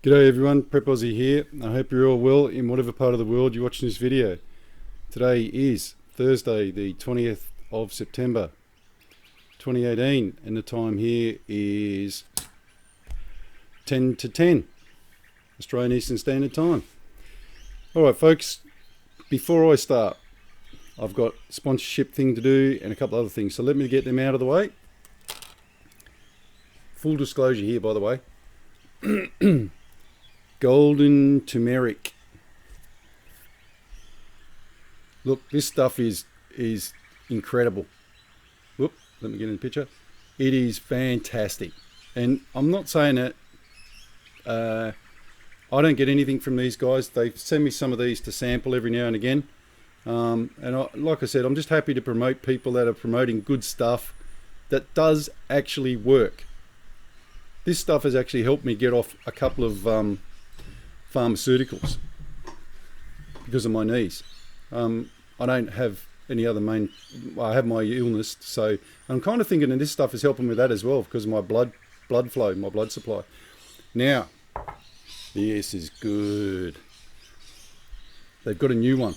G'day everyone, Prep Aussie here. I hope you're all well in whatever part of the world you're watching this video. Today is Thursday, the 20th of September 2018, and the time here is 10 to 10 Australian Eastern Standard Time. Alright folks, before I start, I've got a sponsorship thing to do and a couple other things, so let me get them out of the way. Full disclosure here, by the way. Golden turmeric. Look, this stuff is incredible. Whoop, let me get in the picture. It is fantastic. And I'm not saying that I don't get anything from these guys. They send me some of these to sample every now and again. Like I said, I'm just happy to promote people that are promoting good stuff that does actually work. This stuff has actually helped me get off a couple of pharmaceuticals because of my knees. I don't have any other I have my illness, so I'm kind of thinking that this stuff is helping with that as well because of my blood flow, my blood supply. Now, this is good. They've got a new one.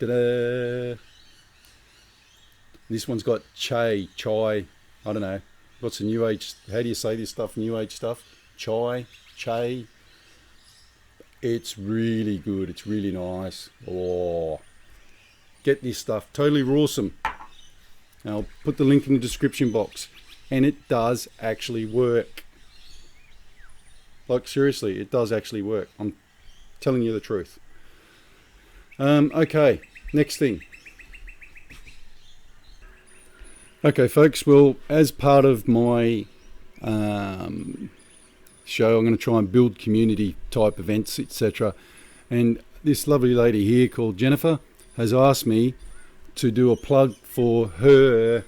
Ta-da! This one's got chai, I don't know. What's the new age? How do you say this stuff? New age stuff? Chai. It's really good. It's really nice. Oh, get this stuff. Totally awesome. I'll put the link in the description box. And it does actually work. Like seriously, it does actually work. I'm telling you the truth. Okay, next thing. Okay folks, well, as part of my show, I'm going to try and build community type events, etc. And this lovely lady here called Jennifer has asked me to do a plug for the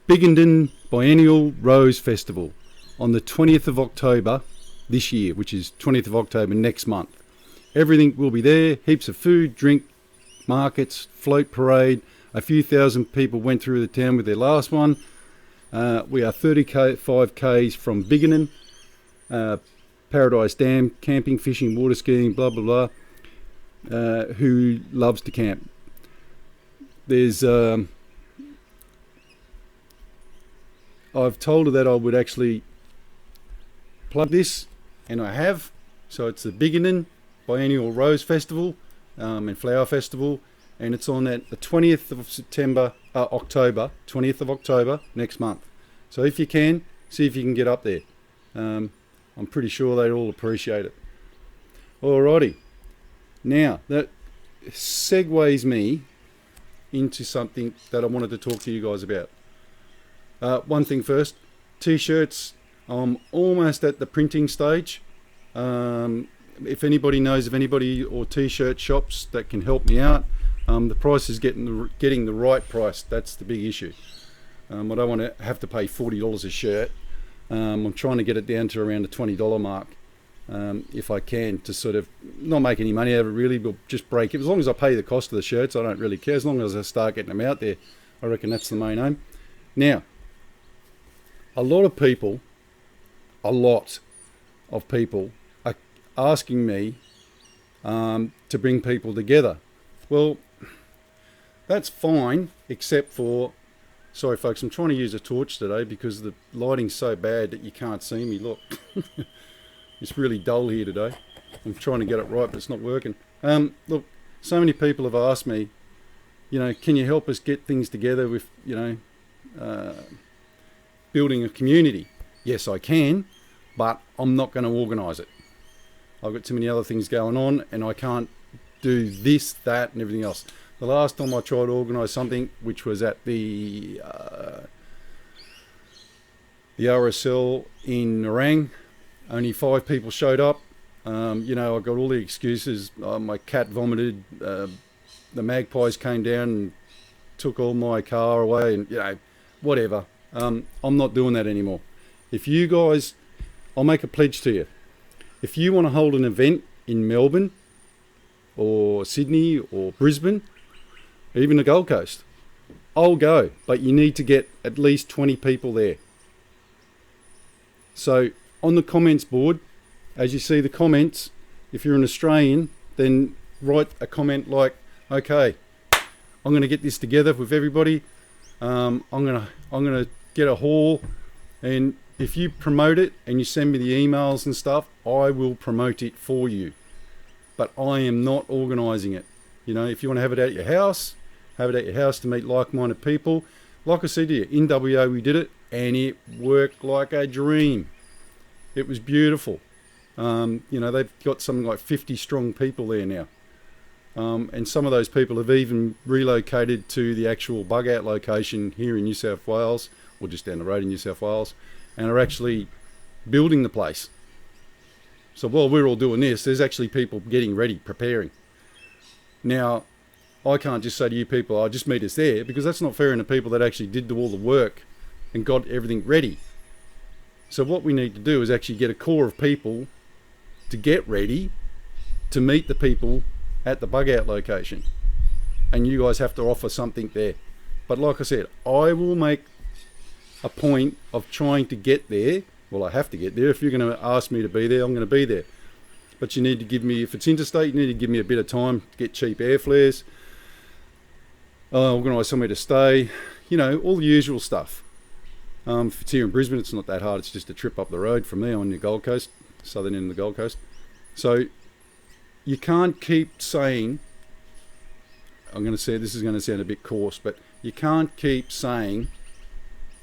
Biggenden Biennial Rose Festival on the 20th of October this year, which is 20th of October next month. Everything will be there, heaps of food, drink, markets, float parade. A few thousand people went through the town with their last one. We are 35 k's from Biggenden, Paradise Dam, camping, fishing, water skiing, blah blah blah. Who loves to camp? There's I've told her that I would actually plug this, and I have. So it's the Biggenden Biennial Rose Festival and Flower Festival. And it's on at the 20th of October, 20th of October next month. So if you can, see if you can get up there. I'm pretty sure they'd all appreciate it. Alrighty. Now, that segues me into something that I wanted to talk to you guys about. One thing first, t-shirts. I'm almost at the printing stage. If anybody knows of anybody or t-shirt shops that can help me out, the price is getting the right price. That's the big issue. I don't want to have to pay $40 a shirt. I'm trying to get it down to around the $20 mark, if I can, to sort of not make any money out of it really, but just break it. As long as I pay the cost of the shirts, I don't really care. As long as I start getting them out there, I reckon that's the main aim. Now, a lot of people are asking me to bring people together. Well, that's fine, except for, sorry folks, I'm trying to use a torch today because the lighting's so bad that you can't see me. Look, it's really dull here today. I'm trying to get it right, but it's not working. Look, so many people have asked me, can you help us get things together with, building a community? Yes, I can, but I'm not going to organise it. I've got too many other things going on, and I can't do this, that, and everything else. The last time I tried to organise something, which was at the RSL in Nerang, only 5 people showed up. I got all the excuses. My cat vomited. The magpies came down and took all my car away, and whatever. I'm not doing that anymore. If you guys, I'll make a pledge to you. If you want to hold an event in Melbourne or Sydney or Brisbane, even the Gold Coast, I'll go, but you need to get at least 20 people there. So on the comments board, as you see the comments, if you're an Australian, then write a comment like, okay, I'm going to get this together with everybody. I'm going to get a haul, and if you promote it and you send me the emails and stuff, I will promote it for you. But I am not organising it. You know, if you want to have it at your house, have it at your house to meet like-minded people. Like I said to you, in WA we did it, and it worked like a dream. It was beautiful. You know, they've got something like 50 strong people there now. And some of those people have even relocated to the actual bug out location here in New South Wales, or just down the road in New South Wales, and are actually building the place. So while we're all doing this, there's actually people getting ready, preparing. Now, I can't just say to you people, oh, just meet us there, because that's not fair on the people that actually did do all the work and got everything ready. So what we need to do is actually get a core of people to get ready to meet the people at the bug out location. And you guys have to offer something there. But like I said, I will make a point of trying to get there. Well, I have to get there. If you're going to ask me to be there, I'm going to be there. But you need to give me, if it's interstate, you need to give me a bit of time to get cheap airfares, organise somewhere to stay, you know, all the usual stuff. If it's here in Brisbane, it's not that hard. It's just a trip up the road from there on the Gold Coast, southern end of the Gold Coast. So you can't keep saying, I'm going to say, this is going to sound a bit coarse, but you can't keep saying,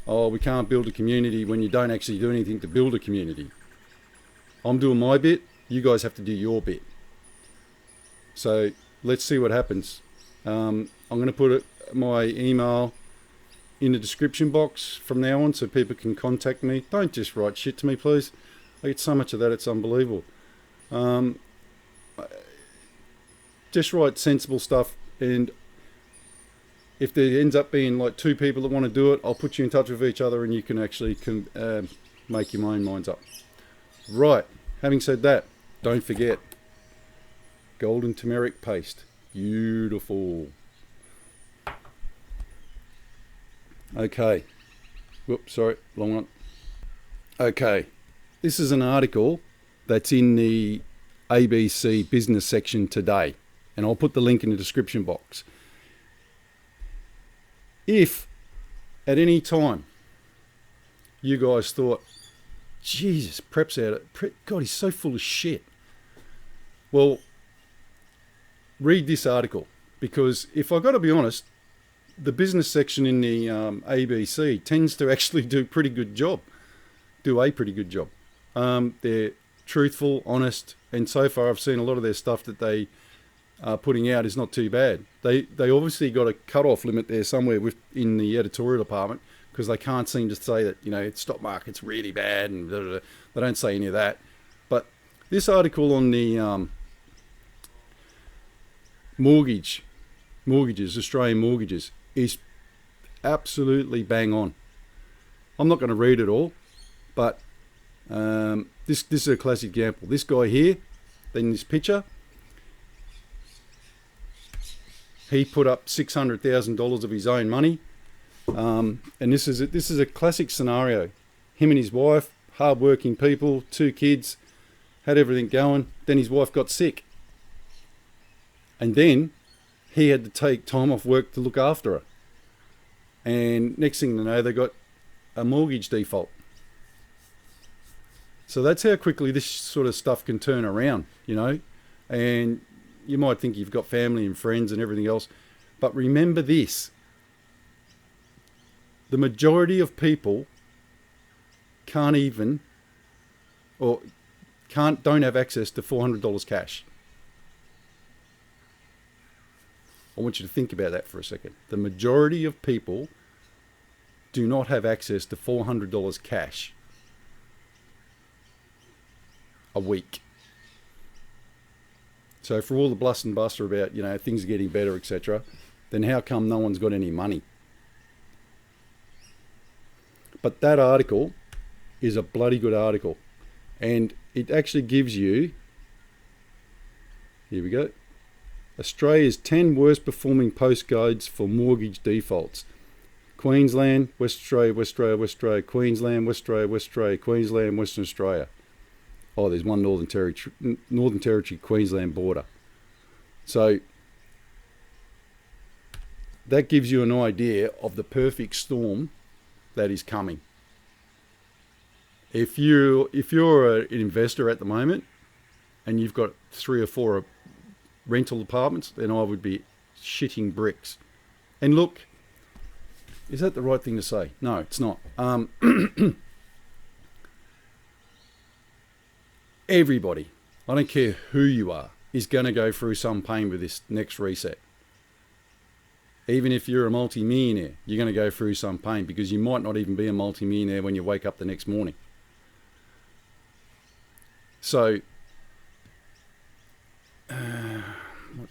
oh, we can't build a community when you don't actually do anything to build a community. I'm doing my bit, you guys have to do your bit. So let's see what happens. I'm going to put my email in the description box from now on so people can contact me. Don't just write shit to me, please. I get so much of that, it's unbelievable. Just write sensible stuff, and if there ends up being like 2 people that want to do it, I'll put you in touch with each other and you can actually make your own minds up. Right, having said that, don't forget, golden turmeric paste. Beautiful. Okay. Whoops, sorry, long one. Okay, this is an article that's in the ABC business section today, and I'll put the link in the description box. If at any time you guys thought, Jesus, Prep's out of, God, he's so full of shit. Well, read this article, because if I've got to be honest, the business section in the ABC tends to actually do a pretty good job. They're truthful, honest, and so far I've seen a lot of their stuff that they are putting out is not too bad. They obviously got a cut-off limit there somewhere in the editorial department, because they can't seem to say that, you know, stock market's really bad, and blah, blah, blah. They don't say any of that. But this article on the mortgages, Australian mortgages, is absolutely bang on. I'm not going to read it all, but this is a classic example. This guy here, in this picture, he put up $600,000 of his own money, and this is a classic scenario. Him and his wife, hard-working people, 2 kids, had everything going. Then his wife got sick, and then he had to take time off work to look after her. And next thing you know, they got a mortgage default. So that's how quickly this sort of stuff can turn around, you know. And you might think you've got family and friends and everything else, but remember this: the majority of people don't have access to $400 cash. I want you to think about that for a second. The majority of people do not have access to $400 cash a week. So for all the bluster and buster about, you know, things are getting better, etc., then how come no one's got any money? But that article is a bloody good article, and it actually gives you, here we go, Australia's 10 worst performing postcodes for mortgage defaults. Queensland, West Australia, West Australia, West Australia, Queensland, West Australia, West Australia, Queensland, Western Australia. Oh, there's one Northern Territory, Queensland border. So that gives you an idea of the perfect storm that is coming. If you're an investor at the moment and you've got 3 or 4 rental apartments, then I would be shitting bricks. And look, is that the right thing to say? No, it's not. Everybody, I don't care who you are, is going to go through some pain with this next reset. Even if you're a multi-millionaire, you're going to go through some pain because you might not even be a multi-millionaire when you wake up the next morning. So,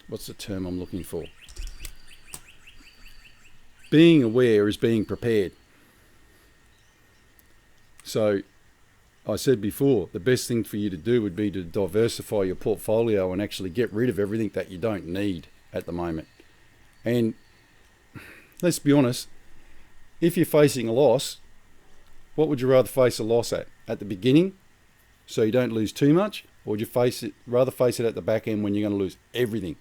what's the term I'm looking for? Being aware is being prepared. So, I said before, the best thing for you to do would be to diversify your portfolio and actually get rid of everything that you don't need at the moment. And let's be honest, if you're facing a loss, what would you rather face a loss at? At the beginning, so you don't lose too much, or would you rather face it at the back end when you're going to lose everything?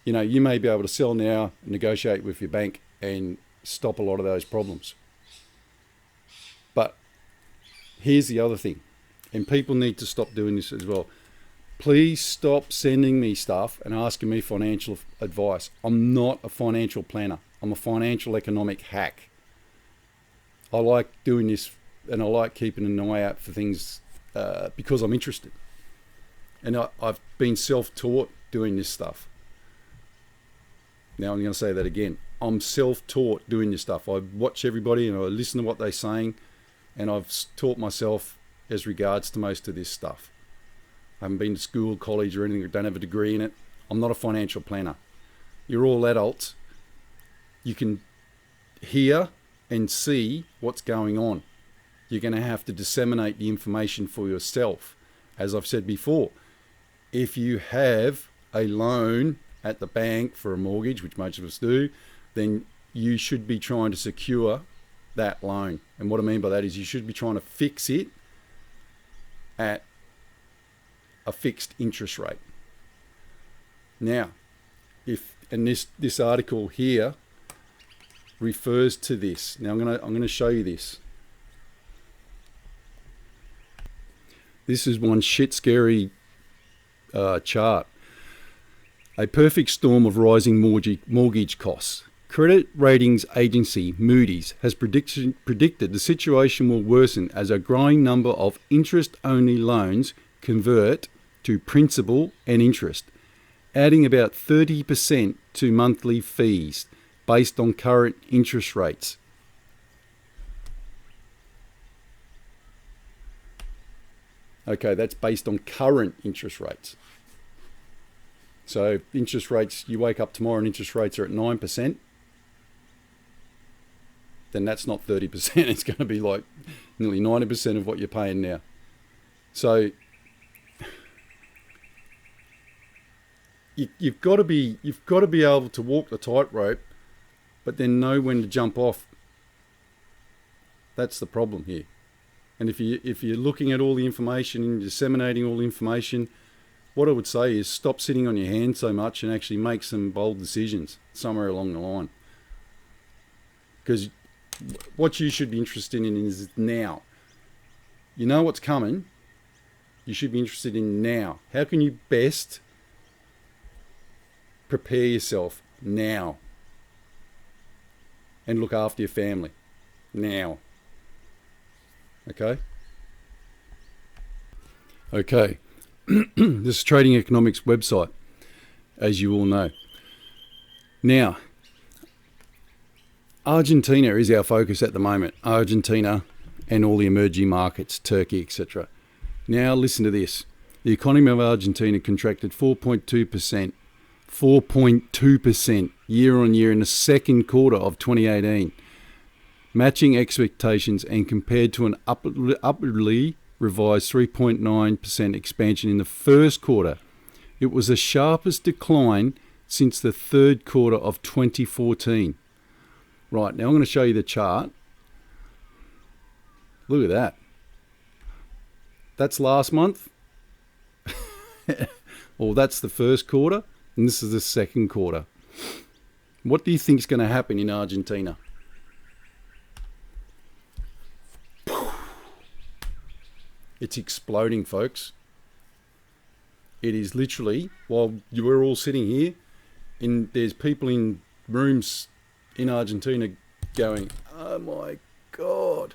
You know, you may be able to sell now, negotiate with your bank, and stop a lot of those problems. But here's the other thing, and people need to stop doing this as well. Please stop sending me stuff and asking me financial advice. I'm not a financial planner. I'm a financial economic hack. I like doing this, and I like keeping an eye out for things because I'm interested. And I've been self-taught doing this stuff. Now I'm going to say that again. I'm self-taught doing this stuff. I watch everybody and I listen to what they're saying, and I've taught myself as regards to most of this stuff. I haven't been to school, college or anything. I don't have a degree in it. I'm not a financial planner. You're all adults. You can hear and see what's going on. You're going to have to disseminate the information for yourself. As I've said before, if you have a loan at the bank for a mortgage, which most of us do, then you should be trying to secure that loan. And what I mean by that is you should be trying to fix it at a fixed interest rate. Now, this article here refers to this. Now I'm going to show you this. This is one shit scary chart. A perfect storm of rising mortgage costs. Credit ratings agency Moody's has predicted the situation will worsen as a growing number of interest-only loans convert to principal and interest, adding about 30% to monthly fees based on current interest rates. Okay, that's based on current interest rates. So interest rates, you wake up tomorrow and interest rates are at 9%, then that's not 30%. It's going to be like nearly 90% of what you're paying now. So you've got to be able to walk the tightrope, but then know when to jump off. That's the problem here. And if you're looking at all the information and disseminating all the information, what I would say is stop sitting on your hands so much and actually make some bold decisions somewhere along the line. Because what you should be interested in is now. You know what's coming. You should be interested in now. How can you best prepare yourself now and look after your family now? Okay? Okay. This is Trading Economics website, as you all know. Now, Argentina is our focus at the moment. Argentina and all the emerging markets, Turkey, etc. Now, listen to this. The economy of Argentina contracted 4.2% year on year in the second quarter of 2018, matching expectations and compared to an upwardly revised 3.9% expansion in the first quarter. It was the sharpest decline since the third quarter of 2014. Right, now I'm going to show you the chart. Look at that. That's last month. Or that's the first quarter, and this is the second quarter. What do you think is going to happen in Argentina? It's exploding, folks. It is literally, while we're all sitting here, there's people in rooms in Argentina going, oh my God.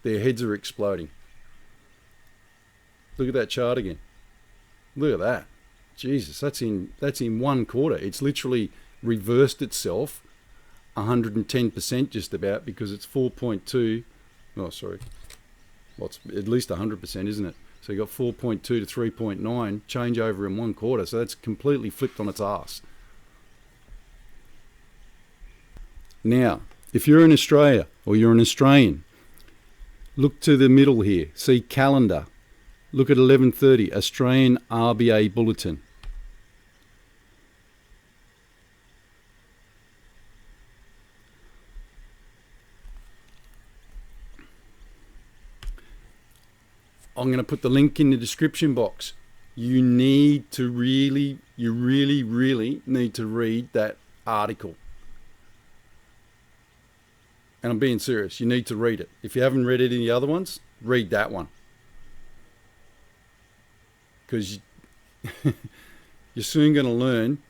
Their heads are exploding. Look at that chart again. Look at that. Jesus, that's in one quarter. It's literally reversed itself 110% just about, because it's 4.2. Oh, sorry. Well, it's at least 100%, isn't it? So you got 4.2 to 3.9 changeover in one quarter. So that's completely flipped on its ass. Now, if you're in Australia or you're an Australian, look to the middle here. See calendar. Look at 11:30, Australian RBA Bulletin. I'm going to put the link in the description box. You need to really need to read that article. And I'm being serious. You need to read it. If you haven't read any of the other ones, read that one. Because you're soon going to learn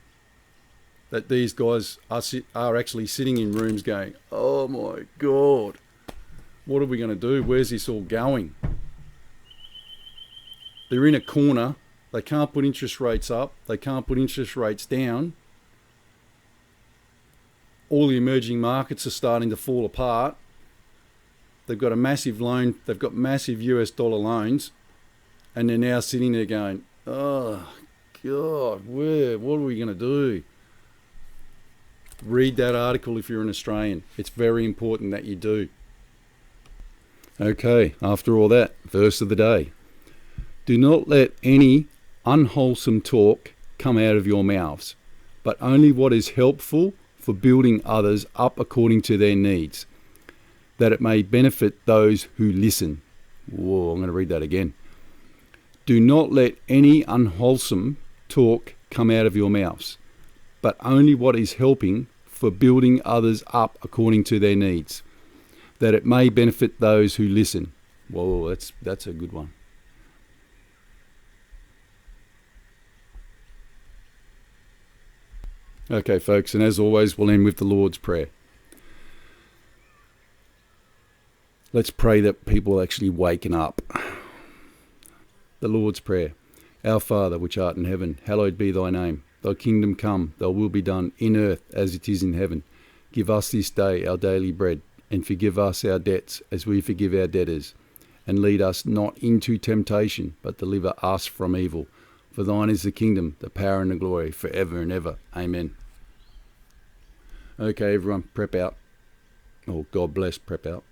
that these guys are actually sitting in rooms going, oh my God, what are we going to do? Where's this all going? They're in a corner. They can't put interest rates up. They can't put interest rates down. All the emerging markets are starting to fall apart. They've got a massive loan. They've got massive US dollar loans. And they're now sitting there going, oh, God, what are we going to do? Read that article if you're an Australian. It's very important that you do. Okay, after all that, verse of the day. Do not let any unwholesome talk come out of your mouths, but only what is helpful for building others up according to their needs, that it may benefit those who listen. Whoa, I'm going to read that again. Do not let any unwholesome talk come out of your mouths, but only what is helping for building others up according to their needs, that it may benefit those who listen. Whoa, that's a good one. Okay, folks, and as always, we'll end with the Lord's Prayer. Let's pray that people are actually waking up. The Lord's Prayer. Our Father, which art in heaven, hallowed be thy name. Thy kingdom come, thy will be done, in earth as it is in heaven. Give us this day our daily bread, and forgive us our debts as we forgive our debtors. And lead us not into temptation, but deliver us from evil. For thine is the kingdom, the power and the glory, forever and ever. Amen. Okay, everyone, prep out. Oh, God bless, prep out.